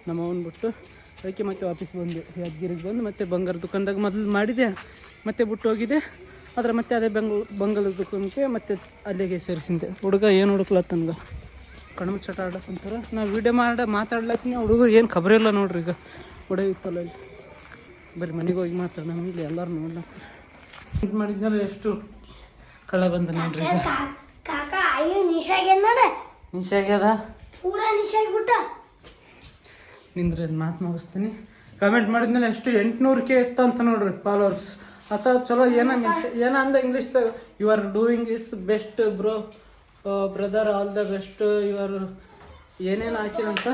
ನಮ್ಮವ್ವನ ಬಿಟ್ಟು ಅದಕ್ಕೆ ಮತ್ತೆ ವಾಪಸ್ ಬಂದೆ ಯಾದಗಿರಿಗೆ ಬಂದು. ಮತ್ತೆ ಬಂಗಾರ ದುಕಾನ್ದಾಗ ಮೊದಲು ಮಾಡಿದೆ, ಮತ್ತೆ ಬಿಟ್ಟು ಹೋಗಿದ್ದೆ. ಆದರೆ ಮತ್ತೆ ಅದೇ ಬಂಗಾರ ದುಕಾನಕ್ಕೆ ಮತ್ತೆ ಅಲ್ಲಿಗೆ ಸೇರಿಸಿದ್ದೆ. ಹುಡುಗ ಏನು ಹುಡುಕ್ಲತ್ತನ್ಗ ಕಣ್ಮು ಚಟ ಆಡಕ್ಕಂತಾರೆ. ನಾ ವೀಡಿಯೋ ಮಾತಾಡ್ಲತ್ತೀನಿ, ಹುಡುಗರು ಏನು ಖಬರೇ ಇಲ್ಲ ನೋಡ್ರಿ. ಈಗ ಹೊಡೆಯುತ್ತಲ್ಲ ಇಲ್ಲಿ, ಬರೀ ಮನೆಗೆ ಹೋಗಿ ಮಾತಾಡ. ನಮ್ಮ ಇಲ್ಲಿ ಎಲ್ಲರೂ ನೋಡ್ಲಕ್ಕ ಮಾಡಿದ್ನಲ್ಲ ಎಷ್ಟು ಕಳೆ ಬಂದ ನೋಡ್ರಿ. ನಿಶಾಗ್ಯದ ನಿಂದ್ರೆ ಮಾತು ಮುಗಿಸ್ತೀನಿ. ಕಮೆಂಟ್ ಮಾಡಿದ್ಮೇಲೆ ಎಷ್ಟು 800K ಇತ್ತು ಅಂತ ನೋಡ್ರಿ ಫಾಲೋವರ್ಸ್. ಅಥವಾ ಚಲೋ ಏನ ಅಂದ ಇಂಗ್ಲೀಷ್ದಾಗ, you are doing is best bro brother, all the best, you are ಏನೇನು ಹಾಕಿರಂತ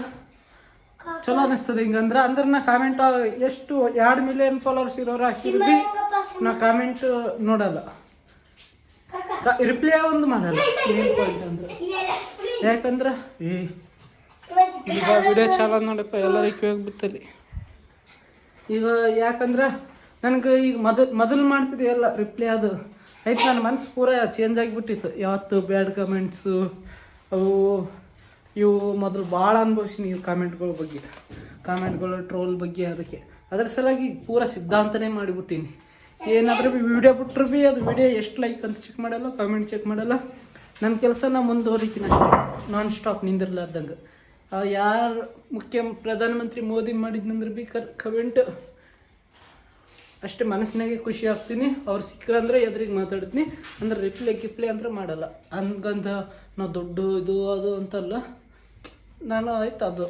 ಚಲೋ ಅನಿಸ್ತದೆ. ಹಿಂಗಂದ್ರೆ ನಾ ಕಾಮೆಂಟ್ ಎಷ್ಟು 2 ಮಿಲಿಯನ್ ಫಾಲೋವರ್ಸ್ ಇರೋರು ಹಾಕಿದ್ವಿ, ನಾ ಕಾಮೆಂಟ್ ನೋಡಲ್ಲ, ರಿಪ್ಲೈ ಒಂದು ಮಾಡಲ್ಲ. ಅಂದ್ರೆ ಯಾಕಂದ್ರೆ ಈಗ ವಿಡಿಯೋ ಚಾಲ ನೋಡಪ್ಪ ಎಲ್ಲರಿಗೆ ಹೋಗ್ಬಿಟ್ಟಲ್ಲಿ. ಈಗ ಯಾಕಂದ್ರೆ ನನಗೆ ಈಗ ಮೊದಲು ಮಾಡ್ತಿದ್ದೆ ಎಲ್ಲ ರಿಪ್ಲೈ, ಅದು ಆಯ್ತು ನನ್ನ ಮನಸ್ಸು ಪೂರ ಚೇಂಜ್ ಆಗಿಬಿಟ್ಟಿತ್ತು. ಯಾವತ್ತು ಬ್ಯಾಡ್ ಕಮೆಂಟ್ಸು ಇವು ಮೊದಲು ಭಾಳ ಅನುಭವಿಸಿನಿ ಈ ಕಾಮೆಂಟ್ಗಳು ಟ್ರೋಲ್ ಬಗ್ಗೆ. ಅದಕ್ಕೆ ಅದ್ರ ಸಲುವಾಗಿ ಪೂರ ಸಿದ್ಧಾಂತನೇ ಮಾಡಿಬಿಟ್ಟೀನಿ. ಏನಾದರೂ ಭೀ ವಿಡಿಯೋ ಬಿಟ್ಟರು ಭೀ ಅದು ವಿಡಿಯೋ ಎಷ್ಟು ಲೈಕ್ ಅಂತ ಚೆಕ್ ಮಾಡಲ್ಲ, ಕಾಮೆಂಟ್ ಚೆಕ್ ಮಾಡಲ್ಲ, ನನ್ನ ಕೆಲಸ ನಾ ಮುಂದುವರಿತೀನಿ ಅಷ್ಟೇ, ನಾನ್ ಸ್ಟಾಪ್ ನಿಂದಿರ್ಲಾರ್ದಂಗೆ. ಯಾರು ಪ್ರಧಾನಮಂತ್ರಿ ಮೋದಿ ಮಾಡಿದ್ನಂದ್ರೆ ಬಿ ಕಮೆಂಟ್ ಅಷ್ಟೇ ಮನಸ್ಸಿನಾಗೆ ಖುಷಿ ಆಗ್ತೀನಿ. ಅವ್ರು ಸಿಕ್ಕರಂದ್ರೆ ಎದುರಿಗೆ ಮಾತಾಡ್ತೀನಿ, ಅಂದ್ರೆ ರಿಪ್ಲೈ ಅಂದ್ರೆ ಮಾಡಲ್ಲ. ಹಂಗಂತ ನಾವು ದೊಡ್ಡ ಇದು ಅದು ಅಂತಲ್ಲ, ನಾನು ಆಯ್ತು ಅದು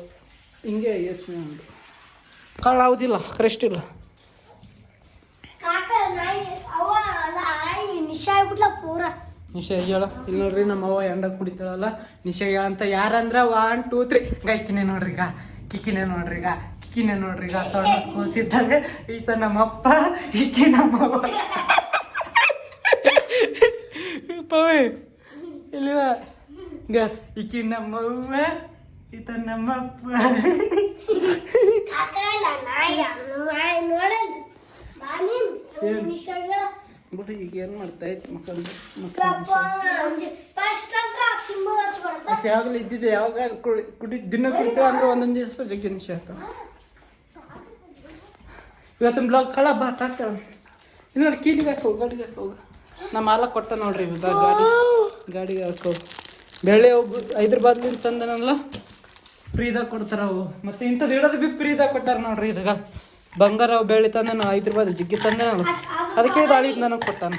ಹಿಂಗೆ ಯೋಚನೆ ಮಾಡು. ಕಾಳಾವುದಿಲ್ಲ, ಕರೆಸ್ಟ್ ಇಲ್ಲ. ನಿಶಾ ಹೇಳ ಇಲ್ಲಿ ನೋಡ್ರಿ, ನಮ್ಮ ಅವ್ವ ಎಂಡ ಕುಡಿತಾಳಲ್ಲ, ನಿಶಾ ಹೇಳಂತ ಯಾರಂದ್ರ 1 2 3 ಗಾಯ್ಕಿನೇ ನೋಡ್ರಿಗ, ಕಿಕ್ಕಿನೇ ನೋಡ್ರಿಗ, ಕಿಕ್ಕಿನೇ ನೋಡ್ರಿಗ. ಸಣ್ಣ ಕೂಸಿದ್ದಾಗ ಈತ ನಮ್ಮಪ್ಪ, ಈಕಿ ನಮ್ಮವ್ವ. ಪವಿ ಇಲ್ಲಿವ ಈಕಿ ನಮ್ಮವ್ವ, ಈತ ನಮ್ಮಪ್ಪ. ಬಿಟ್ಟು ಈಗ ಏನು ಮಾಡ್ತಾ ಇತ್ತು ಮಕ್ಕಳು ಯಾವಾಗಲೂ ಇದ್ದಿದ್ದೆ. ಯಾವಾಗ ದಿನ ಕುಡಿತೇವೆ ಅಂದ್ರೆ ಒಂದೊಂದು ದಿವಸ ಜಗ್ಗಿ ನಿಶೆ ಆಗ್ತಾವ. ಇವತ್ತಿನ ಬ್ಲಾಗ್ ಕಳ ಬಾ ಟಾಟ. ಇನ್ನು ನೋಡಿ ಕೀಲಿಗೆ ಹಾಕೋ, ಗಾಡಿಗೆ ಹಾಕೋ. ನಮ್ಮ ಮಾಲ ಕೊಟ್ಟ ನೋಡ್ರಿ ಗಾಡಿಗೆ ಹಾಕೋ. ಬೆಳೆ ಹೋಗು ಹೈದ್ರಾಬಾದ್ಲಿಂದ ತಂದನಲ್ಲ, ಫ್ರೀದಾಗ ಕೊಡ್ತಾರ ಅವು. ಮತ್ತೆ ಇಂಥದ್ದು ಇಡೋದು ಬಿ ಫ್ರೀದಾಗ ಕೊಟ್ಟಾರ ನೋಡ್ರಿ. ಇದಾಗ ಬಂಗಾರ ಅವು ಬೆಳೆ ತಂದ ನಾವು ಹೈದ್ರಾಬಾದ್ ಜಿಗ್ಗಿ ತಂದನಲ್ಲ, ಅದಕ್ಕೆ ಇದು ಅಳಿದ್ ನನಗೆ ಕೊಟ್ಟಾನ.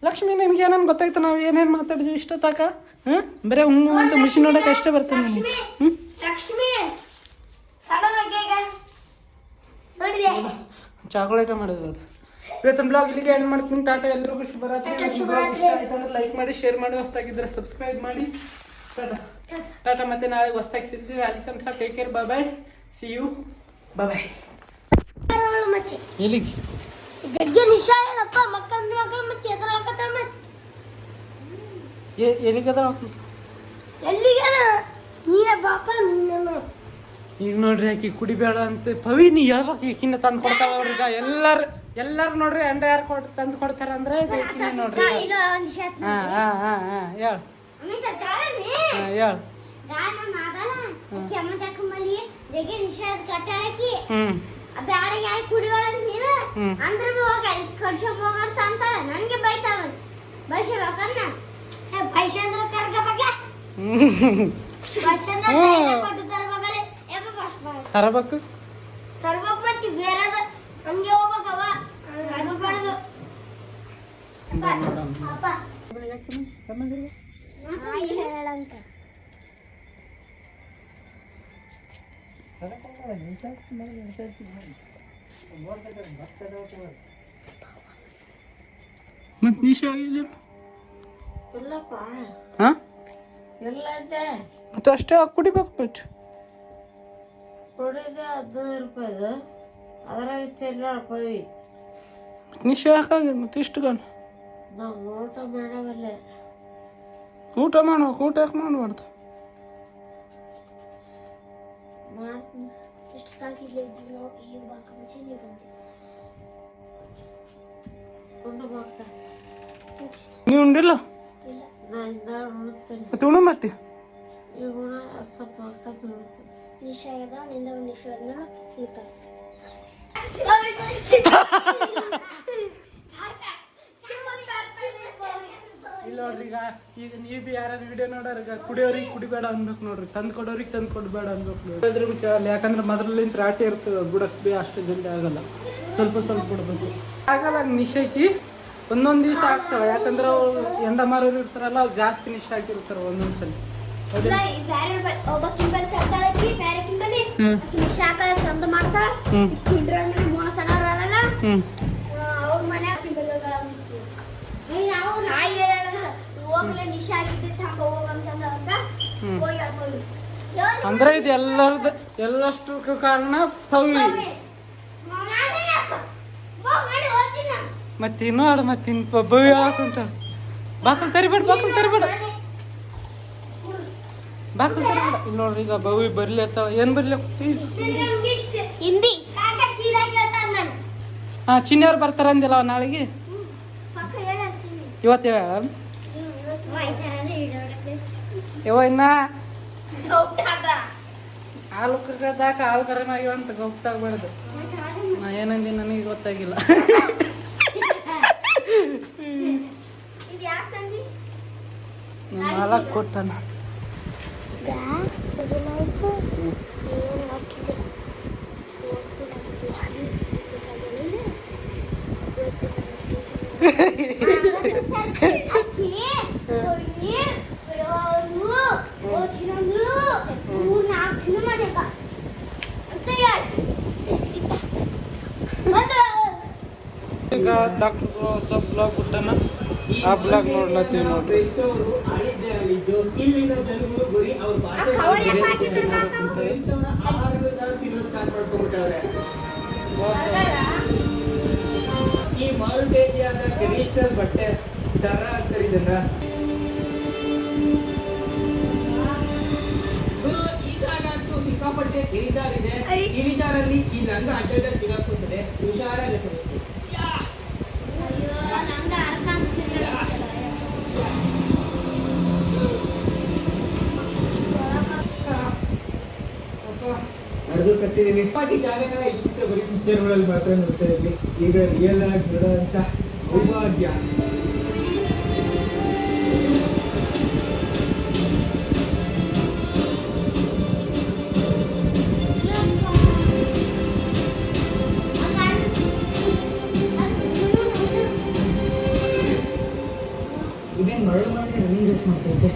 ಲಕ್ಷ್ಮಿ ನಿಮ್ಗೆ ಏನೇನು ಗೊತ್ತಾಯ್ತು? ನಾವು ಏನೇನು ಮಾತಾಡಿದ್ವಿ ಇಷ್ಟೊತ್ತಾಕ? ಬರೀ ಹ್ಞೂ ಅಂತ ಮಿಷಿನ್ ನೋಡಕ್ಕೆ ಅಷ್ಟೇ ಬರ್ತೇನೆ ನಿಮಗೆ. ಚಾಕ್ಲೇಟ ಮಾಡೋದು. ಇವತ್ತಿನ ಬ್ಲಾಗ್ ಇಲ್ಲಿಗೆ ಎಂಡ್ ಮಾಡ್ತೀನಿ. ಟಾಟಾ, ಎಲ್ಲರಿಗೂ ಶುಭರಾತ್ರಿ. ಬ್ಲಾಗ್ ಇಷ್ಟ ಆಯ್ತು ಅಂದ್ರೆ ಲೈಕ್ ಮಾಡಿ, ಶೇರ್ ಮಾಡಿ, ಹೊಸ್ತಾಗಿದ್ರೆ ಸಬ್ಸ್ಕ್ರೈಬ್ ಮಾಡಿ. ಟಾಟಾ ಟಾಟಾ. ಮತ್ತೆ ನಾಳೆ ಹೊಸ್ತಾಗಿ ಸಿಗ್ತೀವಿ. ಅಲ್ಲಿ ತನಕ take care, bye, see you, bye. ಎಲ್ಲಿಗೆ ಈಗ ನೋಡ್ರಿ, ಆಕಿ ಕುಡಿಬೇಡ ಅಂತ ಪವಿ ನೀ ಹೇಳ್ಬೇಕು. ಈಕಿನ್ನ ತಂದು ಕೊಡ್ತಾವ ಅವ್ರಿಗೆ ಎಲ್ಲಾರು ನೋಡ್ರಿ. ಅಂಡ ಯಾರು ತಂದು ಕೊಡ್ತಾರ ಅಂದ್ರೆ ನೋಡ್ರಿ. ಹೇಳ ತರಬೇಕು ಮತ್ತೆ ಬೇರೆ ಹಂಗೆ ಹೋಗ್ಬೇಕವ. ಮತ್ತೆ ನಿಶಾ ಆಗಿಲ್ಲ ಮತ್ತೆ ಅಷ್ಟೇ ಕುಡಿಬೇಕು. ಬಿಟ್ಟು ಕೊಡಿದೆ 15 ರೂಪಾಯಿದು, ಅದ್ರಾಗ ಚೆಲ್ಲಾಳ ಪವಿ. ನಿಶಾ ಯಾಕಾಗಿ ಮತ್ತೆ ಇಷ್ಟು ಗಣ ಊಟ ಬೇಡವಲ್ಲೇ. ಊಟ ಮಾಡ್ಬೇಕು. ಊಟ ಯಾಕೆ ಮಾಡಬಾರ್ದು? ನೀವು ಉಂಡಿಲ್ಲ ಮತ್ತೆ ಉಣ ಮತ್ತೆ ಇಲ್ಲ ನೋಡ್ರಿ. ಈಗ ನೀವು ಬಿ ಯಾರು ವಿಡಿಯೋ ನೋಡೋರ್ಗ ಕುಡಿಯೋರಿಗೆ ಕುಡಿಬೇಡ ಅನ್ಬೇಕು ನೋಡ್ರಿ, ತಂದು ಕೊಡೋರಿಗೆ ತಂದು ಕೊಡಬೇಡ ಅನ್ಬೇಕು ನೋಡ್ರಿ. ಕೇಳಲ್ಲ, ಯಾಕಂದ್ರೆ ಮೊದಲಿಂದ ರಾಟಿ ಇರ್ತದೆ, ಬುಡಕ್ಕೆ ಬಿ ಅಷ್ಟು ಜಲ್ದಿ ಆಗಲ್ಲ. ಸ್ವಲ್ಪ ಬಿಡ್ಬೇಕು. ಆಗಲ್ಲ ನಿಶಾಕಿ ಒಂದೊಂದು ದಿವಸ ಆಗ್ತಾವೆ. ಯಾಕಂದ್ರೆ ಅವ್ರು ಎಂಡ ಮಾರೋರು ಇರ್ತಾರಲ್ಲ, ಅವ್ರು ಜಾಸ್ತಿ ನಿಶೆ ಹಾಕಿರ್ತಾರೆ ಒಂದೊಂದ್ಸಲ. ಅಂದ್ರೆ ಇದು ಎಲ್ಲಷ್ಟು ಕಾರಣ ಪವಿ. ಮತ್ತೆ ನೋಡು, ಮತ್ತೆ ಬವಿ ಹೇಳಕ್ಕಂತ ಬಾಕಲ್ ತರಿಬೇಡ ಇಲ್ಲಿ ನೋಡ್ರಿ. ಈಗ ಬವಿ ಬರ್ಲಿ ಅಥವಾ ಏನ್ ಬರ್ಲಿ ಚಿನ್ನವ್ರು ಬರ್ತಾರ ಅಂದಿಲ್ಲ ನಾಳೆಗೆ. ಇವತ್ತು ಇನ್ನ ಹಾಲು ಕರ್ಕದಾಕ ಹಾಲು ಕರಮ ಆಗ್ಯಾವ ಅಂತ ಗೊತ್ತಾಗ್ಬಾರ್ದು. ನಾ ಏನಂದಿ ನನಗೆ ಗೊತ್ತಾಗಿಲ್ಲ. 4 ಕೊಡ್ತಾನ. ಈಗ ಡಾಕ್ಟರ್ ಸ್ವಲ್ಪ ಬ್ಲಾಗ್ ಬಿಟ್ಟಾನ, ಆ ಬ್ಲಾಗ್ ನೋಡ್ಲತ್ತೀವಿ ನೋಡ್ರಿ. ಈ ಮಾರುಕಟ್ಟೆಯಾದ ಟ್ರೆಡಿಷನಲ್ ಬಟ್ಟೆ ದರ ಆಗ್ತಾರೆ ಇದನ್ನ. ಈಗಾಗಂತೂ ಸಿಕ್ಕಾಪಟ್ಟೆ ಇಳಿಜಾರಿದೆ. ಇಳಿಜಾರಲ್ಲಿ ಈ ನಂಗ ಅಡ್ಡ ಸಿಗಾಕ್ತದೆ. ಹುಷಾರಾಗಿ ಅರ್ಧ ಕಟ್ಟಿದೀನಿ. ಜಾಗಗಳ ಇಷ್ಟ ಬರೀ ಪಿಕ್ಚರ್ಗಳಲ್ಲಿ ಮಾತ್ರ ನೋಡ್ತಾ ಇದ್ವಿ. ಈಗ ರಿಯಲ್ ಆಗಿ ನೋಡೋ ಅಂತ ಸೌಭಾಗ್ಯ. ಇದೇನು ಮರಳು ಮಾಡಿ ರನ್ನಿಂಗ್ ರೇಸ್ ಮಾಡ್ತೈತೆ.